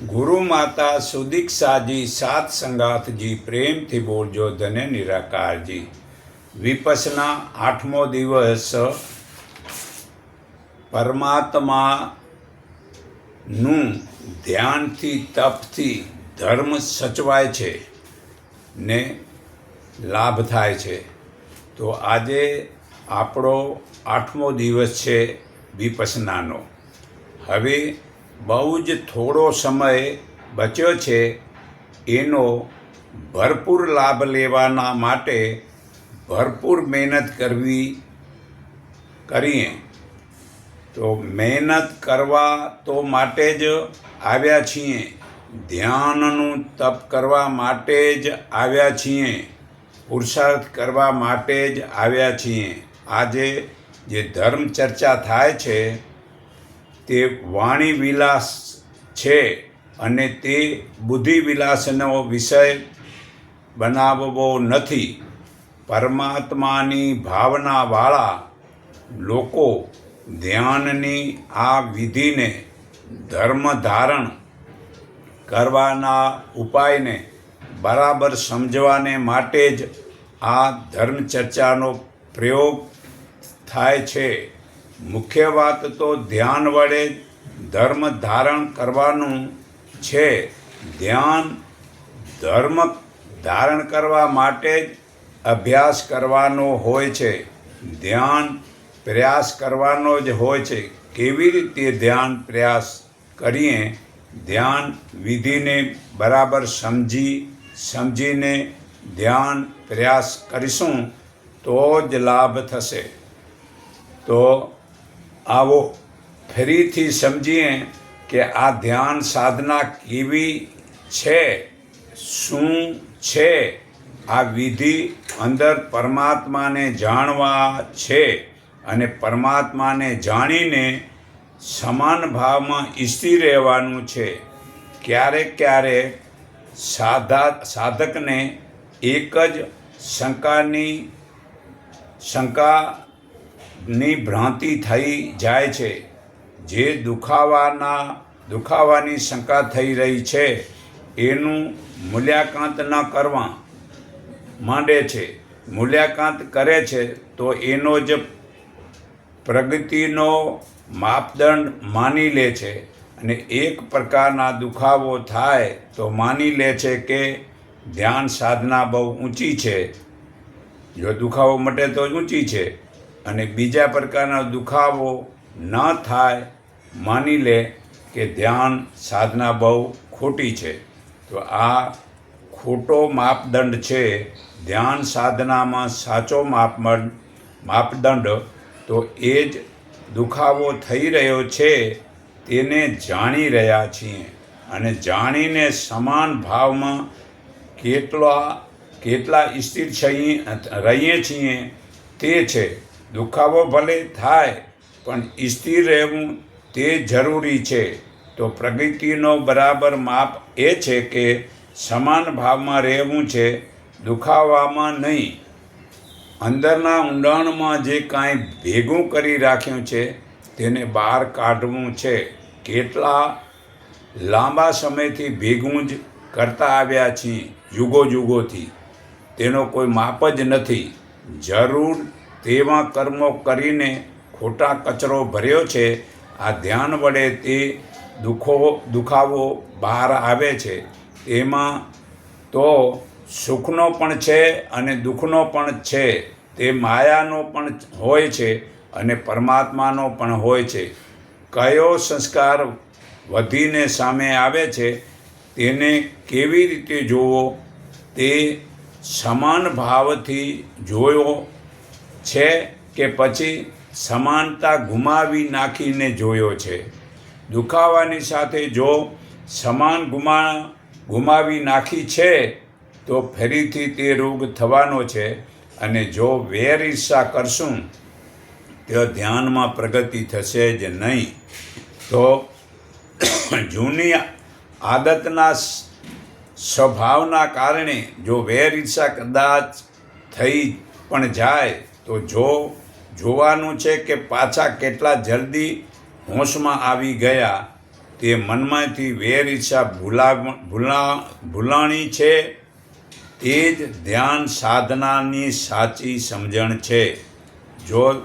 ગુરુ માતા સુદીક્ષાજી સાત સંગાથજી પ્રેમથી બોલજો ધને નિરાકારજી. વિપસના 8મો દિવસ. પરમાત્માનું ધ્યાનથી તપથી ધર્મ સચવાય છે ને લાભ થાય છે. તો આજે આપણો 8મો દિવસ છે વિપસનાનો. હવે બહુ જ થોડો સમય બચ્યો છે. એનો ભરપૂર લાભ લેવાના માટે ભરપૂર મહેનત કરીએ. તો મહેનત કરવા તો માટે જ આવ્યા છીએ, ધ્યાનનું તપ કરવા માટે જ આવ્યા છીએ, પુરુષાર્થ કરવા માટે જ આવ્યા છીએ. આજે જે ધર્મ ચર્ચા થાય છે તે વાણી વિલાસ છે અને તે બુદ્ધિ વિલાસનો વિષય બનાવવો નથી. પરમાત્માની ભાવનાવાળા લોકો ધ્યાનની આ વિધિને ધર્મ ધારણ કરવાના ઉપાયને બરાબર સમજવાને માટે જ આ ધર્મ ચર્ચાનો પ્રયોગ થાય છે. મુખ્ય વાત તો ધ્યાન વડે ધર્મ ધારણ કરવાનું છે. ધ્યાન ધર્મ ધારણ કરવા માટે જ અભ્યાસ કરવાનો હોય છે. ધ્યાન પ્રયાસ કરવાનો જ હોય છે. કેવી રીતે ધ્યાન પ્રયાસ કરીએ? ધ્યાન વિધિને બરાબર સમજીને ધ્યાન પ્રયાસ કરીશું તો જ લાભ થશે. તો આવો ફરીથી સમજીએ કે આ ધ્યાન સાધના કેવી છે, શું છે. આ વિધિ અંદર પરમાત્માને જાણવા છે અને પરમાત્માને જાણીને સમાન ભાવમાં સ્થિર રહેવાનું છે. ક્યારેક સાધકને એક જ શંકાની ભ્રાંતિ થઈ જાય છે. જે દુખાવાની શંકા થઈ રહી છે એનું મૂલ્યાંકન ન કરવા માંડે છે. મૂલ્યાંકન કરે છે તો એનો જ પ્રગતિનો માપદંડ માની લે છે. અને એક પ્રકારના દુખાવો થાય તો માની લે છે કે ધ્યાન સાધના બહુ ઊંચી છે. જો દુખાવો મટે તો ઊંચી છે, અને બીજા પ્રકારનો દુખાવો ન થાય માની લે કે ધ્યાન સાધના બહુ ખોટી છે. તો આ ખોટો માપદંડ છે. ધ્યાન સાધનામાં સાચો માપદંડ તો એ જ દુખાવો થઈ રહ્યો છે તેને જાણી રહ્યા છીએ, અને જાણીને સમાન ભાવમાં કેટલા સ્થિર રહીએ છીએ તે છે. દુખાવો ભલે થાય પણ સ્થિર રહેવું તે જરૂરી છે. તો પ્રગતિનો બરાબર માપ એ છે કે સમાન ભાવમાં રહેવું છે, દુખાવામાં નહીં. અંદરના ઊંડાણમાં જે કાંઈ ભેગું કરી રાખ્યું છે તેને બહાર કાઢવું છે. કેટલા લાંબા સમયથી ભેગું જ કરતા આવ્યા છીએ, યુગોથી. તેનો કોઈ માપ જ નથી. જરૂર તેવા કર્મો કરીને ખોટા કચરો ભર્યો છે. આ ધ્યાન વડે તે દુખાવો બહાર આવે છે. તેમાં તો સુખનો પણ છે અને દુઃખનો પણ છે. તે માયાનો પણ હોય છે અને પરમાત્માનો પણ હોય છે. કયો સંસ્કાર વધીને સામે આવે છે તેને કેવી રીતે જોવો તે સમાન ભાવથી જોયો છે કે પછી સમાનતા ગુમાવી નાખીને જોયો છે? દુખાવાની સાથે જો સમાન ગુમાવી નાખી છે તો ફરીથી તે રોગ થવાનો છે. અને જો વેર ઈર્ષા કરશું તો ધ્યાનમાં પ્રગતિ થશે જ નહીં. તો જૂની આદતના સ્વભાવના કારણે જો વેર ઈર્ષા કદાચ થઈ પણ જાય તો જોવાનું છે કે પાછા કેટલા જલ્દી હોશમાં આવી ગયા તે મનમાંથી વેર ઈચ્છા ભૂલાણી છે. તે જ ધ્યાન સાધનાની સાચી સમજણ છે. જો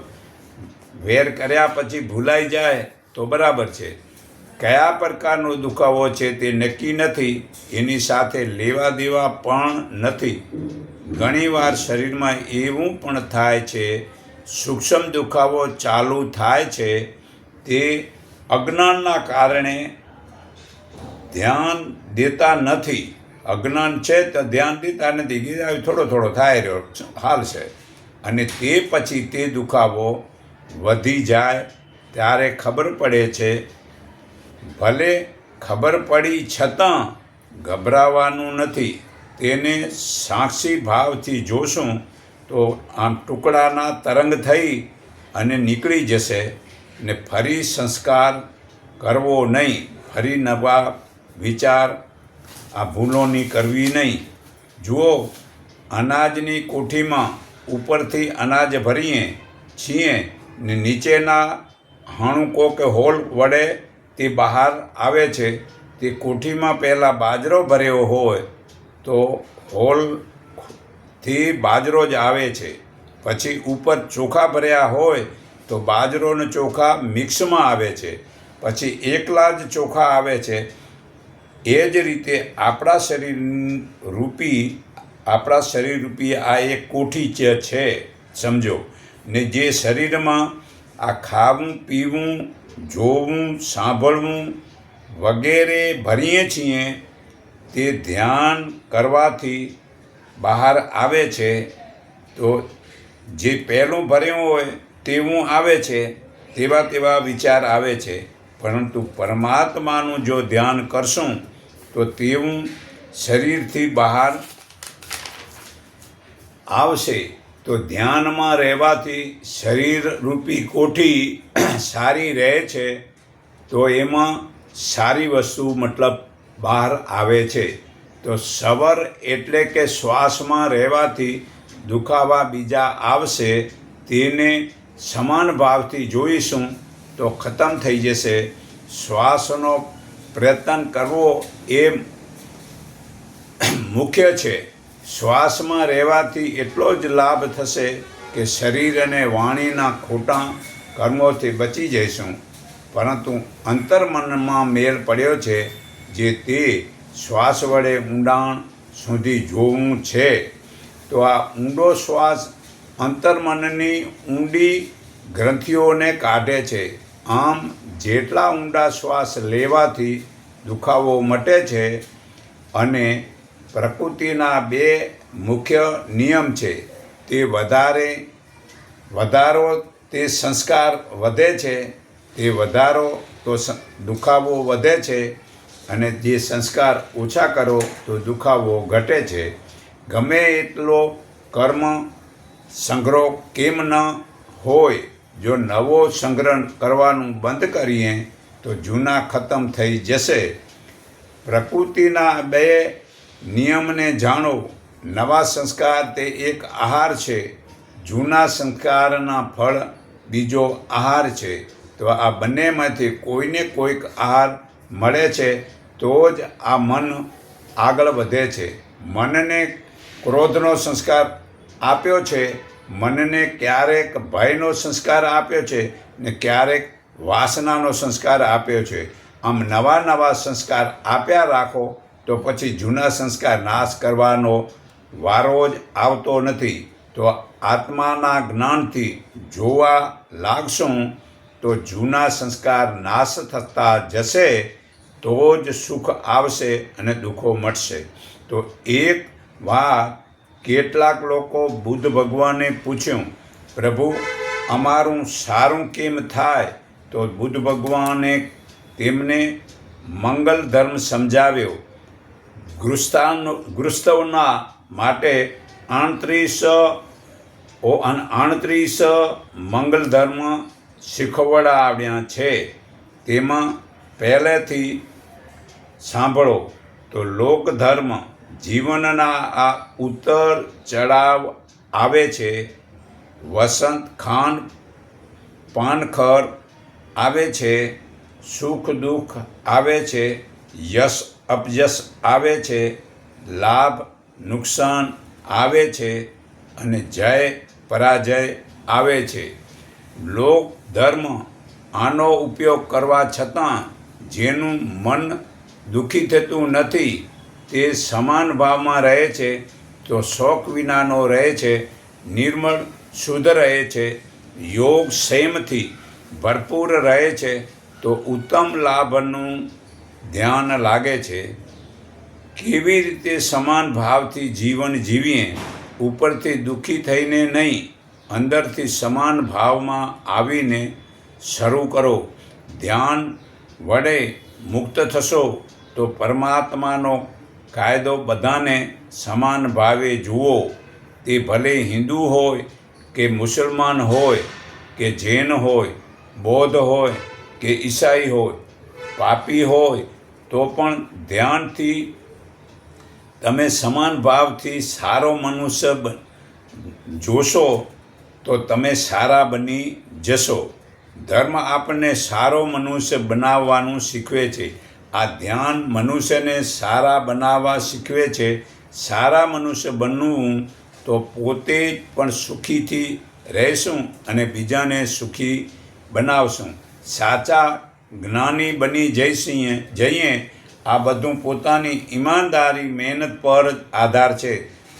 વેર કર્યા પછી ભૂલાઈ જાય તો બરાબર છે. કયા પ્રકારનો દુખાવો છે તે નક્કી નથી, એની સાથે લેવા દેવા પણ નથી. ઘણીવાર શરીરમાં એવું પણ થાય છે, સૂક્ષ્મ દુખાવો ચાલુ થાય છે, તે અજ્ઞાનના કારણે ધ્યાન દેતા નથી. અજ્ઞાન છે તો ધ્યાન દેતા નથી, કે થોડો થોડો થાય રહ્યો હાલ છે. અને તે પછી તે દુખાવો વધી જાય ત્યારે ખબર પડે છે. ભલે ખબર પડી છતાં ગભરાવાનું નથી. તેને સાક્ષી ભાવથી જોશું તો આમ ટુકડાના તરંગ થઈ અને નીકળી જશે. ને ફરી સંસ્કાર કરવો નહીં, ફરી નવા વિચાર આ ભૂલોની કરવી નહીં. જુઓ, અનાજની કોઠીમાં ઉપરથી અનાજ ભરીએ છીએ ને નીચેના હાણુકો કે હોલ વડે તે બહાર આવે છે. તે કોઠીમાં પહેલાં બાજરો ભર્યો હોય તો હોલથી બાજરો જ આવે છે. પછી ઉપર ચોખા ભર્યા હોય તો બાજરો અને ચોખા મિક્સમાં આવે છે. પછી એકલા જ ચોખા આવે છે. એ જ રીતે આપણા શરીર રૂપી આ એક કોઠી છે, સમજો. ને જે શરીરમાં આ ખાવું, પીવું, જોવું, સાંભળવું વગેરે ભરીએ છીએ તે ધ્યાન કરવાથી બહાર આવે છે. તો જે પહેલું ભર્યું હોય તેવું આવે છે, તેવા વિચાર આવે છે. પરંતુ પરમાત્માનું જો ધ્યાન કરશું તો તેવું શરીરથી બહાર આવશે. તો ધ્યાનમાં રહેવાથી શરીરરૂપી કોઠી સારી રહે છે. તો એમાં સારી વસ્તુ મતલબ બહાર આવે છે. તો સબર એટલે કે શ્વાસમાં રહેવાથી દુખાવા બીજા આવશે, તેને સમાન ભાવથી જોઈશું તો ખતમ થઈ જશે. શ્વાસનો પ્રયત્ન કરવો એ મુખ્ય છે. શ્વાસમાં રહેવાથી એટલો જ લાભ થશે કે શરીર અને વાણીના ખોટા કર્મોથી બચી જઈશું. પરંતુ અંતર્મનમાં મેલ પડ્યો છે, જે તે શ્વાસ વડે ઊંડાણ સુધી જોવું છે. તો આ ઊંડો શ્વાસ અંતર્મનની ઊંડી ગ્રંથિઓને કાઢે છે. આમ જેટલા ઊંડા શ્વાસ લેવાથી દુખાવો મટે છે. અને પ્રકૃતિના બે મુખ્ય નિયમ છે. તે વધારો તે સંસ્કાર વધે છે, તે વધારો તો દુખાવો વધે છે. અને જે સંસ્કાર ઓછા કરો તો દુખાવો ઘટે છે. ગમે એટલો કર્મ સંગ્રહ કેમ ન હોય, જો નવો સંગ્રહ કરવાનું બંધ કરીએ તો જૂના ખતમ થઈ જશે. પ્રકૃતિના બે નિયમને જાણો. નવા સંસ્કાર તે એક આહાર છે, જૂના સંસ્કારના ફળ બીજો આહાર છે. તો આ બંનેમાંથી કોઈને કોઈક આહાર મળે છે તો જ આ મન આગળ વધે છે. મનને ક્રોધનો સંસ્કાર આપ્યો છે, મનને ક્યારેક ભયનો સંસ્કાર આપ્યો છે ને ક્યારેક વાસનાનો સંસ્કાર આપ્યો છે. આમ નવા સંસ્કાર આપ્યા રાખો તો પછી જૂના સંસ્કાર નાશ કરવાનો વારો જ આવતો નથી. તો આત્માના જ્ઞાનથી જોવા લાગશું તો જૂના સંસ્કાર નાશ થતા જશે. તો જ સુખ આવશે અને દુઃખો મટશે. તો એક વાત, કેટલાક લોકો બુદ્ધ ભગવાને પૂછ્યું, પ્રભુ અમારું સારું કેમ થાય? તો બુદ્ધ ભગવાને તેમને મંગલ ધર્મ સમજાવ્યો. ગૃહસ્થોના માટે 38 મંગલ ધર્મ શીખવડાવ્યા છે. તેમાં પહેલેથી સાંભળો તો લોક ધર્મ જીવનના આ ઉતર ચઢાવ આવે છે. વસંત ખાન પાનખર આવે છે, સુખ દુઃખ આવે છે, યશ અપયશ આવે છે, લાભ નુકસાન આવે છે અને જય પરાજય આવે છે. લોક ધર્મ આનો ઉપયોગ કરવા છતાં જેનું મન દુઃખી થતું નથી તે સમાન ભાવમાં રહે છે, તો શોક વિનાનો રહે છે, નિર્મળ શુદ્ધ રહે છે, યોગ સંયમથી ભરપૂર રહે છે, તો ઉત્તમ લાભનું ધ્યાન લાગે છે. કેવી રીતે સમાન ભાવથી જીવન જીવીએ? ઉપરથી દુઃખી થઈને નહીં, અંદરથી સમાન ભાવમાં આવીને શરૂ કરો. ધ્યાન વડે મુક્ત થશો તો પરમાત્માનો કાયદો બધાને સમાન ભાવે જુઓ. તે ભલે હિન્દુ હોય કે મુસલમાન હોય કે જૈન હોય, બૌદ્ધ હોય કે ઈસાઈ હોય, પાપી હોય, તો પણ ધ્યાનથી તમે સમાન ભાવથી સારો મનુષ્ય જોશો તો તમે સારા બની જશો. ધર્મ આપણને સારો મનુષ્ય બનાવવાનું શીખવે છે. આ ધ્યાન મનુષ્યને સારા બનાવવા શીખવે છે. સારા મનુષ્ય બનવું તો પોતે પણ સુખીથી રહેશું અને બીજાને સુખી બનાવશું. સાચા જ્ઞાની બની જઈએ. આ બધું પોતાની ઈમાનદારી મહેનત પર જ આધાર છે.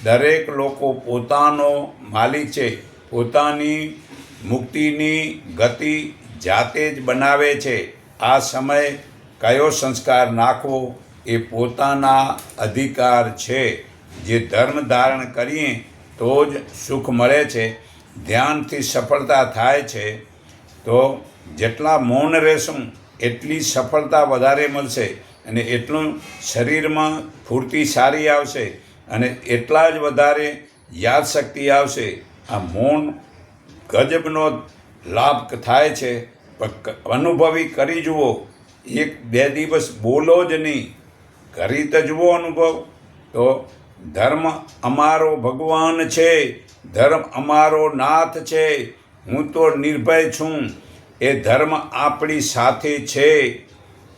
દરેક લોકો પોતાનો માલિક છે. પોતાની મુક્તિની ગતિ જાતે જ બનાવે છે. આ સમય કયો સંસ્કાર નાખવો એ પોતાના અધિકાર છે. જે ધર્મ ધારણ કરીએ તો જ સુખ મળે છે. ધ્યાનથી સફળતા થાય છે. તો જેટલા મૌન રહેશું એટલી સફળતા વધારે મળશે અને એટલું શરીરમાં ફૂર્તિ સારી આવશે અને એટલા જ વધારે યાદશક્તિ આવશે. આ મૌન ગજબનો લાભ થાય છે. અનુભવી કરી જુઓ. 1-2 દિવસ બોલો જ નહીં, કરી તો જુઓ અનુભવ. તો ધર્મ અમારો ભગવાન છે, ધર્મ અમારો નાથ છે, હું તો નિર્ભય છું, એ ધર્મ આપણી સાથે છે.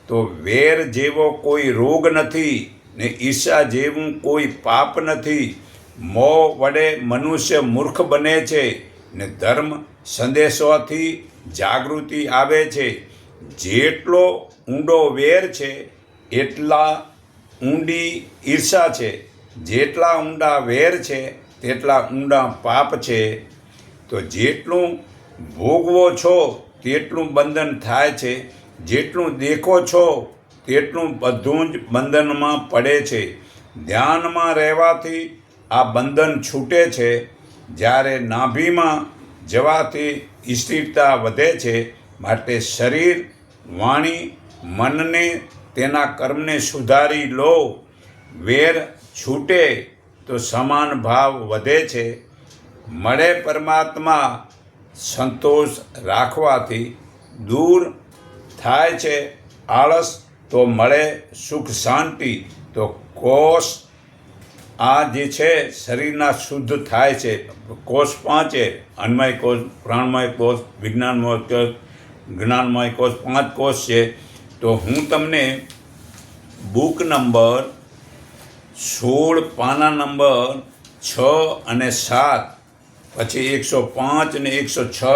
તો વેર જેવો કોઈ રોગ નથી ને ઈર્ષા જેવું કોઈ પાપ નથી. મોહ વડે મનુષ્ય મૂર્ખ બને છે ને ધર્મ સંદેશોથી જાગૃતિ આવે છે. જેટલો ઊંડો વેર છે એટલા ઊંડી ઈર્ષા છે. જેટલા ઊંડા વેર છે તેટલા ઊંડા પાપ છે. તો જેટલું ભોગવો છો તેટલું બંધન થાય છે. જેટલું દેખો છો તેટલું બધું જ બંધનમાં પડે છે. ધ્યાનમાં રહેવાથી આ બંધન છૂટે છે. જ્યારે નાભીમાં જવાથી સ્થિરતા વધે છે. માટે શરીર, વાણી, મનને તેના કર્મને સુધારી લો. વેર છૂટે તો સમાન ભાવ વધે છે. મળે પરમાત્મા સંતોષ રાખવાથી દૂર થાય છે આળસ, તો મળે સુખ શાંતિ. તો કોષ આ જે છે શરીરના શુદ્ધ થાય છે. કોષ 5 અન્નમય કોષ, પ્રાણમય કોષ, વિજ્ઞાનમય કોષ, જ્ઞાનમય કોષ, 5 કોષ છે. તો હું તમને બુક નંબર 16 પાના નંબર 6 અને 7 પછી 105 અને 106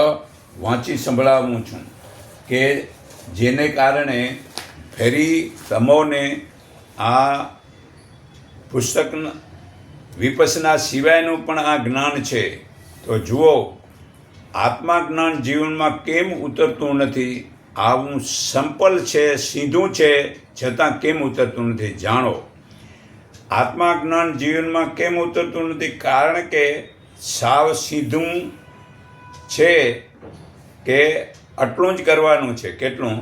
વાંચી સંભળાવું છું કે જેને કારણે ફરી તમોને આ પુસ્તક વિપસના સિવાયનું પણ આ જ્ઞાન છે. તો જુઓ, આત્મજ્ઞાન જીવનમાં કેમ ઉતરતું નથી? આવું સિમ્પલ છે, સીધું છે, છતાં કેમ ઉતરતું નથી જાણો. આત્મજ્ઞાન જીવનમાં કેમ ઉતરતું નથી? કારણ કે સાવ સીધું છે કે આટલું જ કરવાનું છે. કેટલું?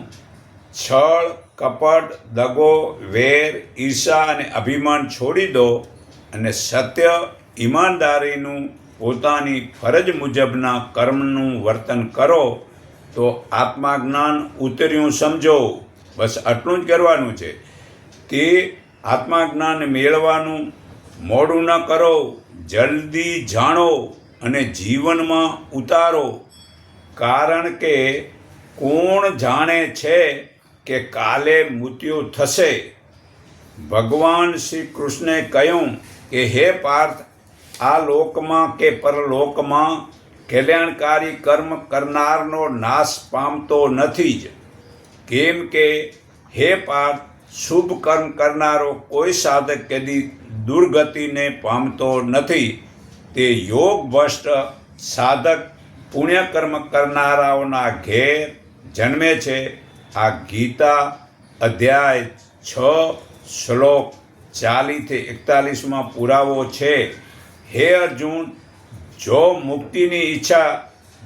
છળ, કપટ, દગો, વેર, ઈર્ષા અને અભિમાન છોડી દો અને સત્ય, ઈમાનદારીનું પોતાની ફરજ મુજબના કર્મનું વર્તન કરો તો આત્મજ્ઞાન ઉતર્યું સમજો. બસ આટલું જ કરવાનું છે. તે આત્મજ્ઞાન મેળવવાનું મોડું ન કરો, જલ્દી જાણો અને જીવનમાં ઉતારો. કારણ કે કોણ જાણે છે કે કાલે મૃત્યુ થશે. ભગવાન શ્રી કૃષ્ણે કહ્યું કે હે પાર્થ, આ લોકમાં કે પરલોકમાં કલ્યાણકારી કર્મ કરનારનો નાશ પામતો નથી જ. કેમ કે હે પાર્થ, શુભ કર્મ કરનારો કોઈ સાધક કદી દુર્ગતિને પામતો નથી. તે યોગભ્રષ્ટ સાધક પુણ્યકર્મ કરનારાઓના ઘેર જન્મે છે. આ ગીતા અધ્યાય 6 શ્લોક 40-41 પુરાવો છે. હે અર્જુન, જો મુક્તિની ઈચ્છા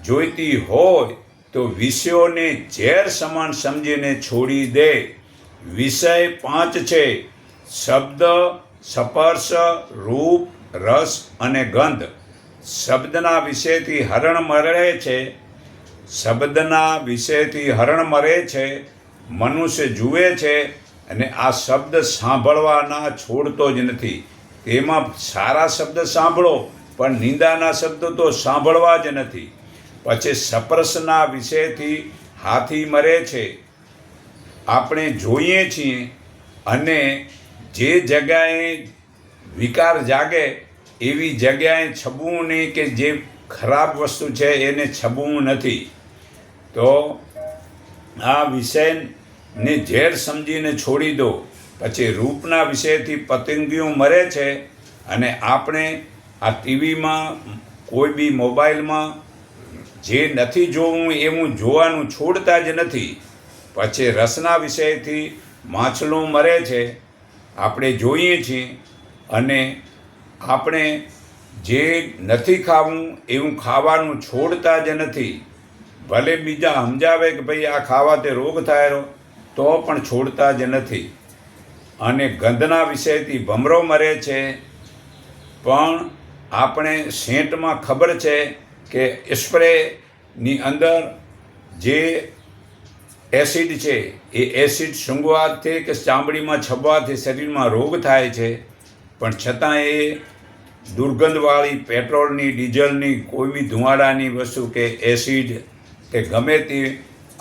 જોઈતી હોય તો વિષયોને ઝેર સમાન સમજીને છોડી દે. વિષય 5 છે: શબ્દ, સ્પર્શ, રૂપ, રસ અને ગંધ. શબ્દના વિષયથી હરણ મરે છે. શબ્દના વિષયથી હરણ મરે છે. મનુષ્ય જુએ છે અને આ શબ્દ સાંભળવાના છોડતો જ નથી. તેમાં સારા શબ્દ સાંભળો, પણ નિંદાના શબ્દ તો સાંભળવા જ નથી. પછી સ્પર્શના વિષયથી હાથી મરે છે. આપણે જોઈએ છીએ અને જે જગ્યાએ વિકાર જાગે એવી જગ્યાએ છબવું નહીં, કે જે ખરાબ વસ્તુ છે એને છબવું નથી. તો આ વિષયને ઝેર સમજીને છોડી દો. પછી રૂપના વિષયથી પતંગિયું મરે છે અને આપણે આ ટીવીમાં, કોઈ બી મોબાઈલમાં જે નથી જોવું એવું જોવાનું છોડતા જ નથી. પછી રસના વિષયથી માછલું મરે છે. આપણે જોઈએ છીએ અને આપણે જે નથી ખાવું એવું ખાવાનું છોડતા જ નથી. ભલે બીજા સમજાવે કે ભાઈ આ ખાવાથી રોગ થાય, તો પણ છોડતા જ નથી. અને ગંધના વિષયથી ભમરો મરે છે. પણ આપણે સેંટમાં ખબર છે કે સ્પ્રેની અંદર જે એસિડ છે એ એસિડ સૂંઘવાથી કે ચામડીમાં છબવાથી શરીરમાં રોગ થાય છે. પણ છતાં એ દુર્ગંધવાળી પેટ્રોલની, ડીઝલની, કોઈ બી ધુમાડાની વસ્તુ કે એસિડ કે ગમે તે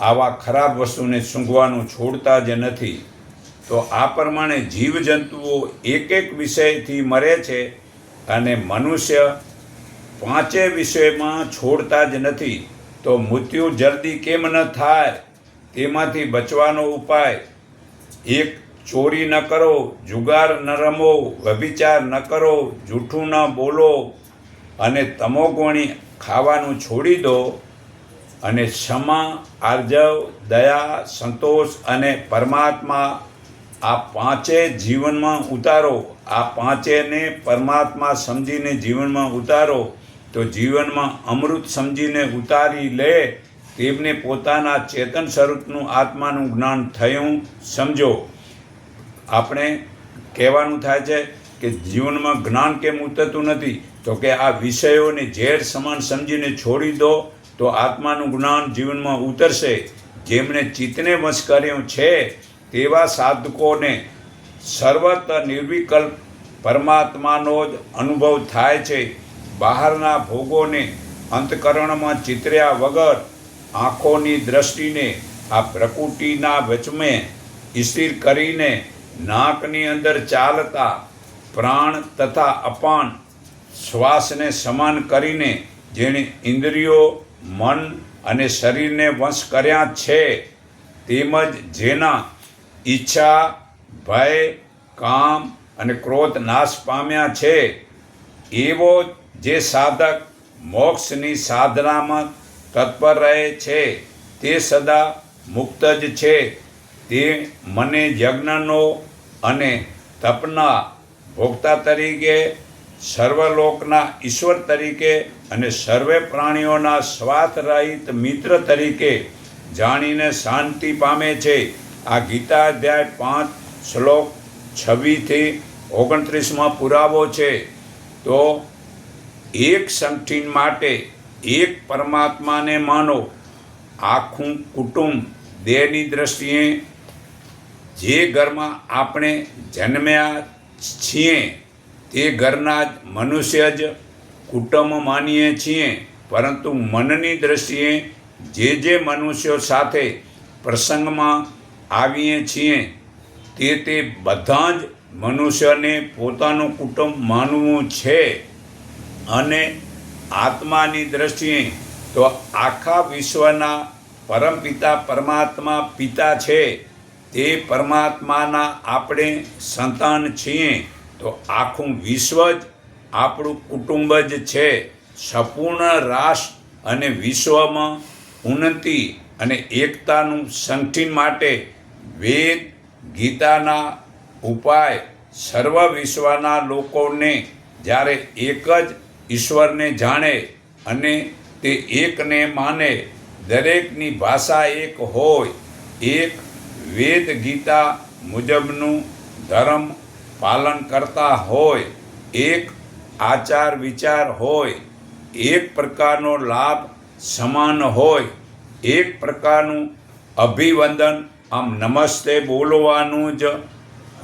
આવા ખરાબ વસ્તુને સૂંઘવાનું છોડતા જ નથી. તો આ પ્રમાણે જીવજંતુઓ એક એક વિષયથી મરે છે અને મનુષ્ય 5 વિષયમાં છોડતા જ નથી. તો મૃત્યુ જલ્દી કેમ ન થાય તેમાંથી બચવાનો ઉપાય: 1. ચોરી ન કરો, જુગાર ન રમો, વ્યભિચાર ન કરો, જૂઠું ન બોલો અને તમોગુણી ખાવાનું છોડી દો. અને ક્ષમા, આર્જવ, દયા, સંતોષ અને પરમાત્મા, આ 5 જીવનમાં ઉતારો. આ 5ને પરમાત્મા સમજીને જીવનમાં ઉતારો તો જીવનમાં અમૃત સમજીને ઉતારી લે. તેમને પોતાના ચેતન સ્વરૂપનું આત્માનું જ્ઞાન થયું સમજો. આપણે કહેવાનું થાય છે કે જીવનમાં જ્ઞાન કેમ ઉતરતું નથી? તો કે આ વિષયોને ઝેર સમાન સમજીને છોડી દો તો આત્માનું જ્ઞાન જીવનમાં ઉતરશે. જેમણે ચિત્તને વશ કર્યું છે તેવા સાધકોને સર્વત્ર નિર્વિકલ્પ પરમાત્માનો જ અનુભવ થાય છે. બહારના ભોગોને અંતકરણમાં ચિતર્યા વગર આંખોની દ્રષ્ટિને આ પ્રકૃતિના વચમે સ્થિર કરીને નાકની અંદર ચાલતા પ્રાણ તથા અપાન શ્વાસને સમાન કરીને જેણે ઇન્દ્રિયો, મન અને શરીરને વશ કર્યા છે, તેમજ જેના ઈચ્છા, ભય, કામ અને ક્રોધ નાશ પામ્યા છે, એવો જે સાધક મોક્ષની સાધનામાં તત્પર રહે છે તે સદા મુક્ત જ છે. તે મને યજ્ઞનો અને તપના ભોગતા તરીકે, સર્વલોકના ઈશ્વર તરીકે અને સર્વે પ્રાણીઓના સ્વાર્થરહિત મિત્ર તરીકે જાણીને શાંતિ પામે છે. આ ગીતા અધ્યાય 5 શ્લોક 26-29 પુરાવો છે. તો એક સંગઠન માટે એક પરમાત્માને માનો. આખું કુટુંબ દેહની દ્રષ્ટિએ જે ઘરમાં આપણે જન્મ્યા છીએ તે ઘરના જ મનુષ્ય જ કુટુંબ માનીએ છીએ. પરંતુ મનની દ્રષ્ટિએ જે મનુષ્યો સાથે પ્રસંગમાં આવીએ છીએ તે બધા જ મનુષ્યને પોતાનું કુટુંબ માનવું છે. અને આત્માની દ્રષ્ટિએ તો આખા વિશ્વના પરમપિતા પરમાત્મા પિતા છે. તે પરમાત્માના આપણે સંતાન છીએ. તો આખું વિશ્વ જ આપણું કુટુંબ જ છે. સંપૂર્ણ રાષ્ટ્ર અને વિશ્વમાં ઉન્નતિ અને એકતાનું સંગઠન માટે વેદ ગીતાના ઉપાય સર્વ વિશ્વના લોકોને જ્યારે એક જ ઈશ્વરને જાણે અને તે એકને માને, દરેકની ભાષા એક હોય, એક વેદ ગીતા મુજબનું ધર્મ પાલન કરતા હોય, એક આચાર વિચાર હોય, એક પ્રકારનો લાભ સમાન હોય, એક પ્રકારનું અભિવંદન આમ નમસ્તે બોલવાનું જ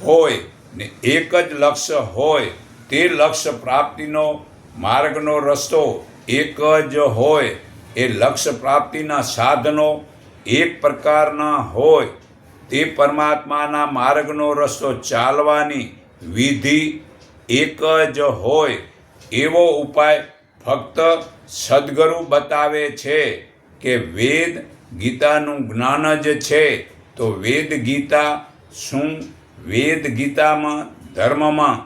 હોય ને એક જ લક્ષ્ય હોય. તે લક્ષ્ય પ્રાપ્તિનો માર્ગનો રસ્તો એક જ હોય. એ લક્ષ્ય પ્રાપ્તિના સાધનો એક પ્રકારના હોય. તે પરમાત્માના માર્ગનો રસ્તો ચાલવાની વિધિ એક જ હોય. એવો ઉપાય ફક્ત સદ્ગુરુ બતાવે છે કે વેદ ગીતાનું જ્ઞાન જ છે. તો વેદ ગીતા શું? વેદ ગીતામાં ધર્મમાં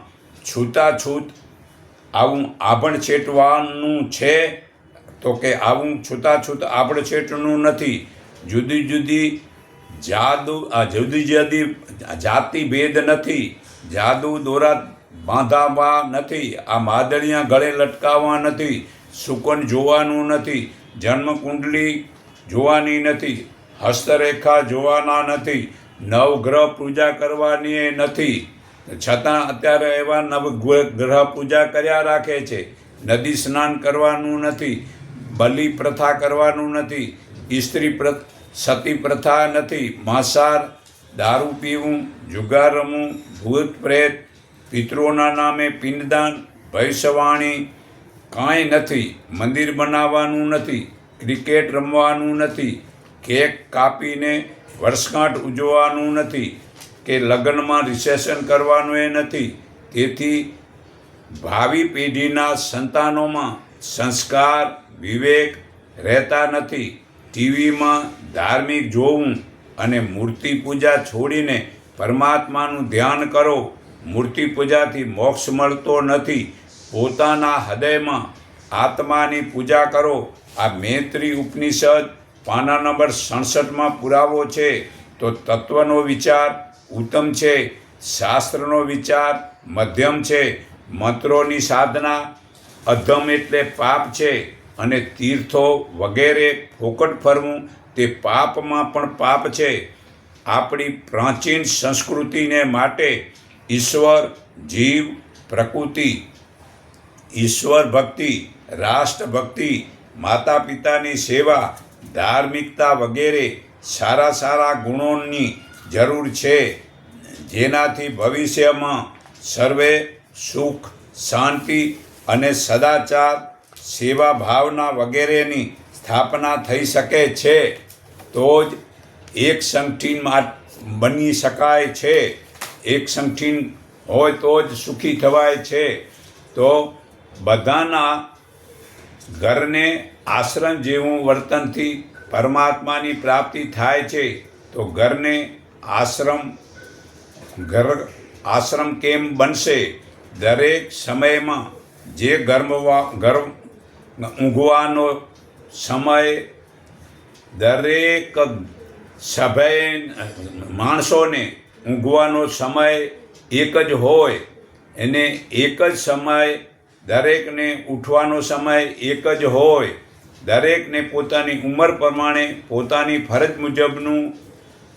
છૂતાછૂત આવું આભણ છેટવાનું છે? તો કે આવું છૂતાછૂત આભણ છેટનું નથી. જુદી જુદી જુદી જાતિ ભેદ નથી. જાદુ દોરા બાંધાવા નથી. આ માદળિયા ગળે લટકાવવા નથી. શુકન જોવાનું નથી. જન્મકુંડલી જોવાની નથી. હસ્તરેખા જોવાના નથી. નવગ્રહ પૂજા કરવાની નથી. છતાં અત્યારે એવા નવગ્રહ પૂજા કર્યા રાખે છે. નદી સ્નાન કરવાનું નથી. બલિ પ્રથા કરવાનું નથી. સતી પ્રથા નથી. માંસાહાર, દારૂ પીવું, જુગાર રમવું, ભૂત પ્રેત, પિતૃઓના નામે પિંડદાન, ભવિષ્યવાણી કાંઈ નથી. મંદિર બનાવવાનું નથી. ક્રિકેટ રમવાનું નથી. કેક કાપીને વર્ષગાંઠ ઉજવવાનું નથી. કે લગ્નમાં રિસેપ્શન કરવાનું એ નથી. તેથી ભાવિ પેઢીના સંતાનોમાં સંસ્કાર વિવેક રહેતા નથી. ટીવીમાં ધાર્મિક જોવું અને મૂર્તિ પૂજા છોડીને પરમાત્માનું ધ્યાન કરો. મૂર્તિ પૂજાથી મોક્ષ મળતો નથી. પોતાના હૃદયમાં આત્માની પૂજા કરો. આ મૈત્રી ઉપનિષદ પાના નંબર 67માં પુરાવો છે. તો તત્વનો વિચાર ઉત્તમ છે. શાસ્ત્રનો વિચાર મધ્યમ છે. મંત્રોની સાધના અધમ એટલે પાપ છે. અને તીર્થો વગેરે ફોકટ ફરવું તે પાપમાં પણ પાપ છે. આપણી પ્રાચીન સંસ્કૃતિને માટે ઈશ્વર, જીવ, પ્રકૃતિ, ઈશ્વર ભક્તિ, રાષ્ટ્ર ભક્તિ, માતા પિતાની સેવા, ધાર્મિકતા વગેરે સારા સારા ગુણોની જરૂર છે. જેનાથી ભવિષ્યમાં સર્વે સુખ શાંતિ અને સદાચાર સેવા ભાવના વગેરેની સ્થાપના થઈ શકે છે. તો જ એક સંગઠન બની શકાય છે. એક સંગઠન હોય તો જ સુખી થવાય છે. તો બધાના ઘરને આશ્રમ જેવું વર્તનથી પરમાત્માની પ્રાપ્તિ થાય છે. તો ઘર આશ્રમ કેમ બનશે? દરેક સમયમાં જે ઘર ઊંઘવાનો સમય દરેક સભ્ય માણસોને ઊંઘવાનો સમય એક જ હોય. એને એક જ સમય દરેકને ઉઠવાનો સમય એક જ હોય. દરેકને પોતાની ઉંમર પ્રમાણે પોતાની ફરજ મુજબનું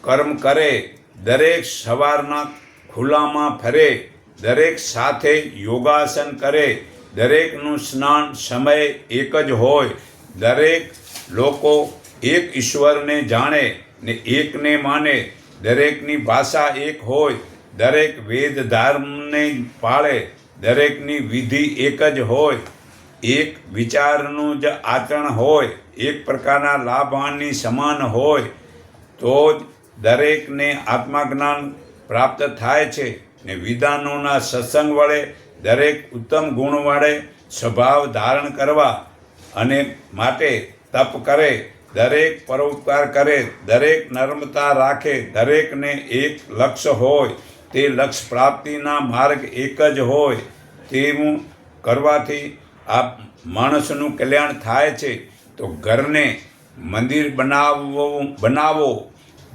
કર્મ કરે. દરેક સવારના ખુલ્લામાં ફરે. દરેક સાથે યોગાસન કરે. દરેકનું સ્નાન સમય એક જ હોય. દરેક લોકો એક ઈશ્વરને જાણે ને એકને માને. દરેકની ભાષા એક હોય. દરેક વેદ ધર્મને પાળે. દરેકની વિધિ એક જ હોય. એક વિચારનું જ આચરણ હોય. એક પ્રકારના લાભ હાનિ સમાન હોય. તો જ દરેકને આત્મજ્ઞાન પ્રાપ્ત થાય છે ને વિધાનોના સત્સંગ વડે દરેક ઉત્તમ ગુણ વડે સ્વભાવ ધારણ કરવા અને માટે તપ કરે, દરેક પરોપકાર કરે, દરેક નર્મતા રાખે, દરેકને એક લક્ષ્ય હોય, તે લક્ષ્ય પ્રાપ્તિના માર્ગ એક જ હોય તેવું કરવાથી આ માણસનું કલ્યાણ થાય છે. તો ઘરને મંદિર બનાવો.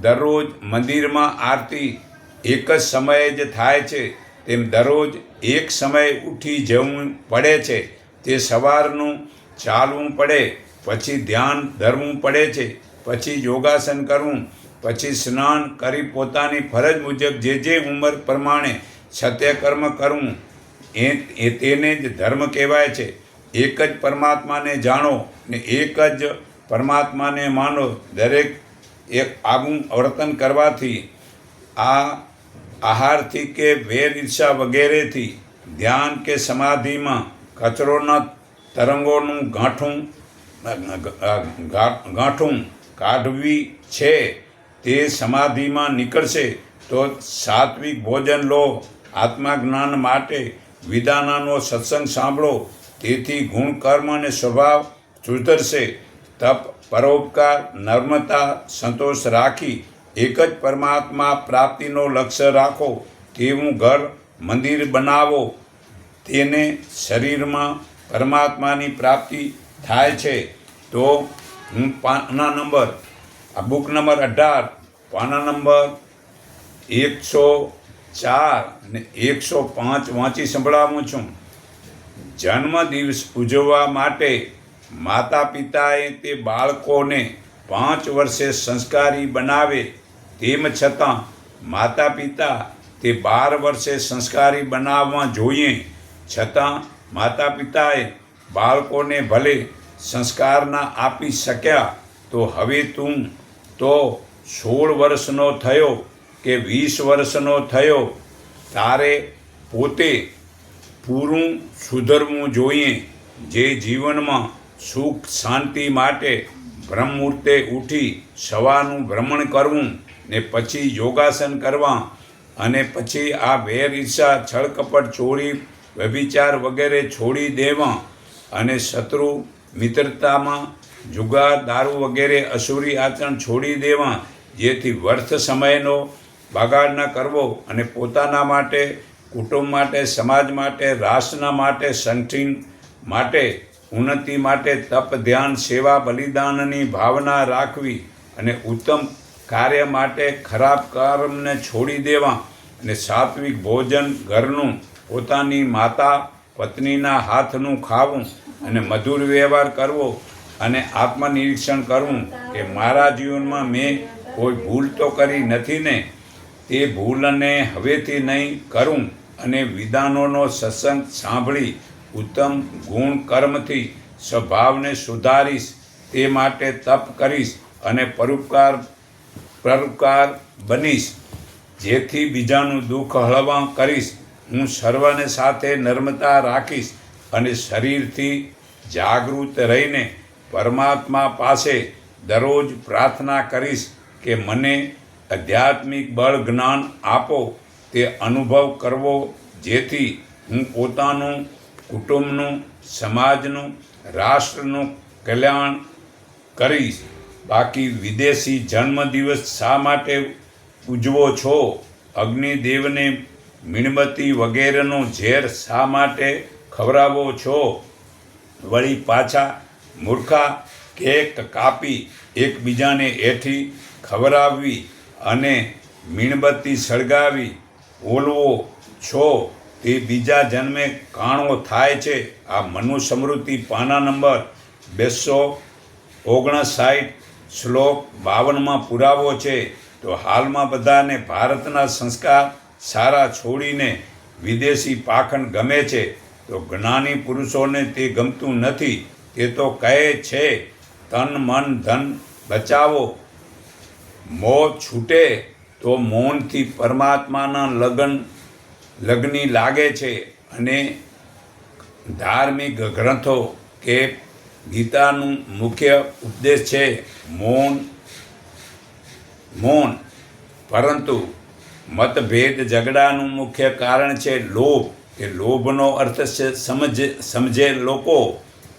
દરરોજ મંદિરમાં આરતી એક જ સમયે જ થાય છે, તેમ દરરોજ એક સમયે ઉઠી જવું પડે છે. તે સવારનું ચાલવું પડે, પછી ધ્યાન ધરવું પડે છે, પછી યોગાસન કરવું, પછી સ્નાન કરી પોતાની ફરજ મુજબ જે ઉંમર પ્રમાણે સત્યકર્મ કરવું, એ તેને જ ધર્મ કહેવાય છે. એક જ પરમાત્માને જાણો ને એક જ પરમાત્માને માનો. દરેક એક આગવું વર્તન કરવાથી આ આહારથી કે વેર ઈર્ષા વગેરેથી ધ્યાન કે સમાધિમાં કચરોના તરંગોનું ગાંઠું કાઢવી છે તે સમાધિમાં નીકળશે. તો સાત્વિક ભોજન લો, આત્મજ્ઞાન માટે વિધાનનો સત્સંગ સાંભળો, તેથી ગુણ કર્મ અને સ્વભાવ સુધરશે. તપ, પરોપકાર, નર્મતા, સંતોષ રાખી એક જ પરમાત્મા પ્રાપ્તિનો લક્ષ્ય રાખો તેવું ઘર મંદિર બનાવો. તેને શરીરમાં પરમાત્માની પ્રાપ્તિ થાય છે. તો હું બુક નંબર 18 પાના નંબર 104 અને 105 વાંચી સંભળાવું છું. જન્મદિવસ ઉજવવા માટે માતા પિતાએ તે બાળકોને 5 વર્ષે સંસ્કારી બનાવે, તેમ છતાં માતા પિતા તે 12 વર્ષે સંસ્કારી બનાવવા જોઈએ. છતાં માતા પિતાએ બાળકોને ભલે સંસ્કાર ના આપી શક્યા, તો હવે તું તો 16 વર્ષનો થયો કે 20 વર્ષનો થયો, તારે પોતે પૂરું સુધરવું જોઈએ. જે જીવનમાં સુખ શાંતિ માટે બ્રહ્મમુહૂર્તે ઉઠી સવારનું ભ્રમણ કરવું ને પછી યોગાસન કરવા અને પછી આ વેર ઈર્ષા છળકપટ ચોરી વ્યભિચાર વગેરે છોડી દેવા અને શત્રુ મિત્રતામાં જુગાર દારૂ વગેરે અસુરી આચરણ છોડી દેવા, જેથી વ્યર્થ સમયનો બગાડ ન કરવો અને પોતાના માટે, કુટુંબ માટે, સમાજ માટે, રાષ્ટ્રના માટે, સંગઠન માટે, ઉન્નતિ માટે તપ, ધ્યાન, સેવા, બલિદાનની ભાવના રાખવી અને ઉત્તમ કાર્ય માટે ખરાબ કર્મને છોડી દેવા અને સાત્વિક ભોજન ઘરનું, પોતાની માતા પત્નીના હાથનું ખાવું અને મધુર વ્યવહાર કરવો અને આત્મનિરીક્ષણ કરવું કે મારા જીવનમાં મેં કોઈ ભૂલ તો કરી નથી ને, તે ભૂલને હવેથી નહીં કરું અને વિધાનોનો સત્સંગ સાંભળી ઉત્તમ ગુણ કર્મથી સ્વભાવને સુધારીશ. તે માટે તપ કરીશ અને પરોપકાર બનીશ, જેથી બીજાનું દુઃખ હળવા કરીશ. હું સર્વને સાથે નર્મતા રાખીશ અને શરીરથી જાગૃત રહીને પરમાત્મા પાસે દરરોજ પ્રાર્થના કરીશ કે મને આધ્યાત્મિક બળ જ્ઞાન આપો, તે અનુભવ કરવો, જેથી હું પોતાનું, કુટુંબનું, સમાજનું, રાષ્ટ્રનું કલ્યાણ કરીશ. બાકી વિદેશી જન્મદિવસ શા માટે ઉજવો છો? અગ્નિદેવને મીણબત્તી વગેરેનું ઝેર શા માટે ખવડાવો છો? વળી પાછા મૂર્ખા કેક કાપી એકબીજાને એઠી ખવડાવવી અને મીણબત્તી સળગાવી ઓલવો છો, તે બીજા જન્મે કાણો થાય છે. આ મનુસ્મૃતિ પાના નંબર 259 શ્લોક 52 પુરાવો છે. તો હાલમાં બધાને ભારતના સંસ્કાર સારા છોડીને વિદેશી પાખંડ ગમે છે. તો જ્ઞાની પુરુષોને તે ગમતું નથી. તે તો કહે છે તન મન ધન બચાવો, મોહ છૂટે તો મૌનથી પરમાત્માના લગ્ની લાગે છે. અને ધાર્મિક ગ્રંથો કે ગીતાનું મુખ્ય ઉપદેશ છે મૌન. પરંતુ મતભેદ ઝઘડાનું મુખ્ય કારણ છે લોભ. કે લોભનો અર્થ છે સમજે લોકો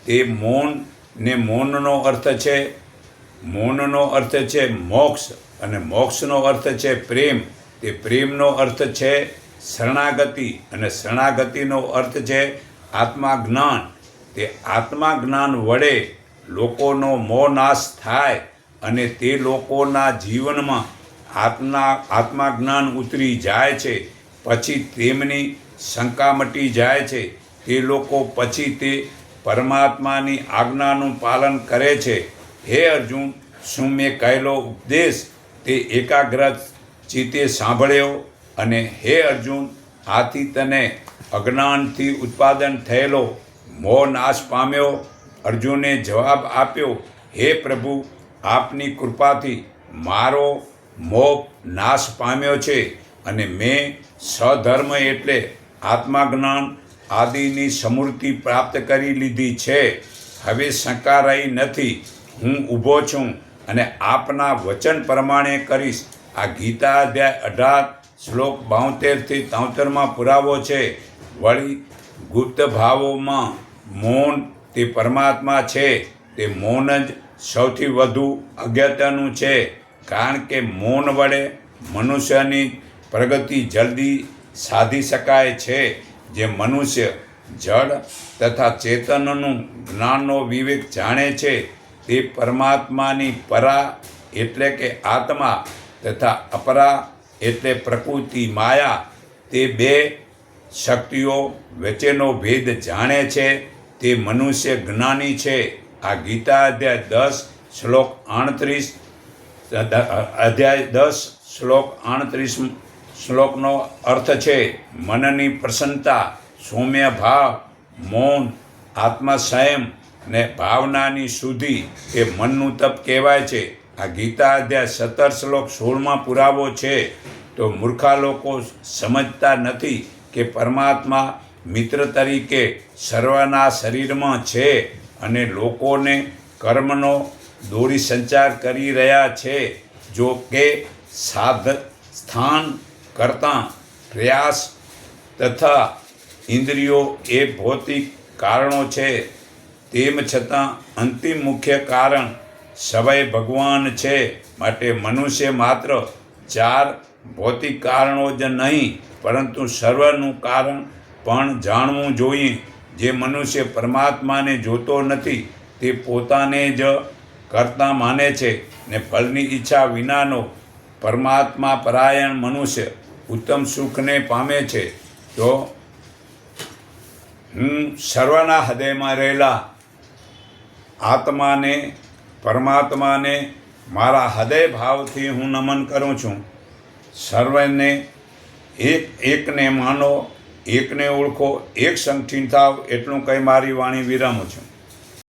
તે મૌન, ને મૌનનો અર્થ છે મોક્ષ, અને મોક્ષનો અર્થ છે પ્રેમ. તે પ્રેમનો અર્થ છે શરણાગતિ, અને શરણાગતિનો અર્થ છે આત્માજ્ઞાન. તે આત્માજ્ઞાન વડે લોકોનો મોહ નાશ થાય અને તે લોકોના જીવનમાં આત્માજ્ઞાન ઉતરી જાય છે. પછી તેમની શંકા મટી જાય છે. તે લોકો પછી તે પરમાત્માની આજ્ઞાનું પાલન કરે છે. હે અર્જુન, શું મેં કહેલો ઉપદેશ તે એકાગ્ર ચિત્તે સાંભળ્યો? અને હે અર્જુન, આથી તને અજ્ઞાનથી ઉત્પાદન થયેલો મોહ નાશ પામ્યો? અર્જુને જવાબ આપ્યો, હે પ્રભુ, આપની કૃપાથી મારો મોહ નાશ પામ્યો છે અને મેં સ્વધર્મ એટલે આત્માજ્ઞાન આદિની સમૃદ્ધિ પ્રાપ્ત કરી લીધી છે. હવે શંકા રહી નથી. હું ઊભો છું અને આપના વચન પ્રમાણે કરીશ. આ ગીતા અધ્યાય 18 શ્લોક 72 થી 73 પુરાવો છે. વળી ગુપ્ત ભાવોમાં મૌન તે પરમાત્મા છે. તે મૌન જ સૌથી વધુ અગત્યનું છે, કારણ કે મૌન વડે મનુષ્યની પ્રગતિ જલ્દી સાધી શકાય છે. જે મનુષ્ય જડ તથા ચેતનનું જ્ઞાનનો વિવેક જાણે છે તે પરમાત્માની પરા એટલે કે આત્મા તથા અપરા એટલે પ્રકૃતિ માયા, તે બે શક્તિઓ વચ્ચેનો ભેદ જાણે છે. તે મનુષ્ય જ્ઞાની છે. આ ગીતા અધ્યાય 10 શ્લોક 38 શ્લોકનો અર્થ છે મનની પ્રસન્નતા, સૌમ્ય ભાવ, મૌન, આત્મસંયમ ને ભાવનાની શુદ્ધિ એ મનનું તપ કહેવાય છે. આ ગીતા અધ્યાય 17 શ્લોક 16 પુરાવો છે. તો મૂર્ખા લોકો સમજતા નથી કે પરમાત્મા મિત્ર તરીકે સર્વના શરીરમાં છે અને લોકોને કર્મનો દોરી સંચાર કરી રહ્યા છે. જો કે સ્થાન કરતાં પ્રયાસ તથા ઇન્દ્રિયો એ ભૌતિક કારણો છે, તેમ છતાં અંતિમ મુખ્ય કારણ સવય ભગવાન છે. માટે મનુષ્ય માત્ર 4 ભૌતિક કારણો જ નહીં પરંતુ સર્વનું કારણ પણ જાણવું જોઈએ. જે મનુષ્ય પરમાત્માને જોતો નથી તે પોતાને જ કરતા માને છે, ને ફળની ઈચ્છા વિનાનો પરમાત્મા પરાયણ મનુષ્ય ઉત્તમ સુખને પામે છે. તો હું સર્વના હૃદયમાં રહેલા આત્માને, પરમાત્માને મારા હૃદય ભાવથી હું નમન કરું છું. સર્વને એકને માનો, એકને ઓળખો, એક સંગઠિત થાવ, એટલું કહી મારી વાણી વિરામું છું.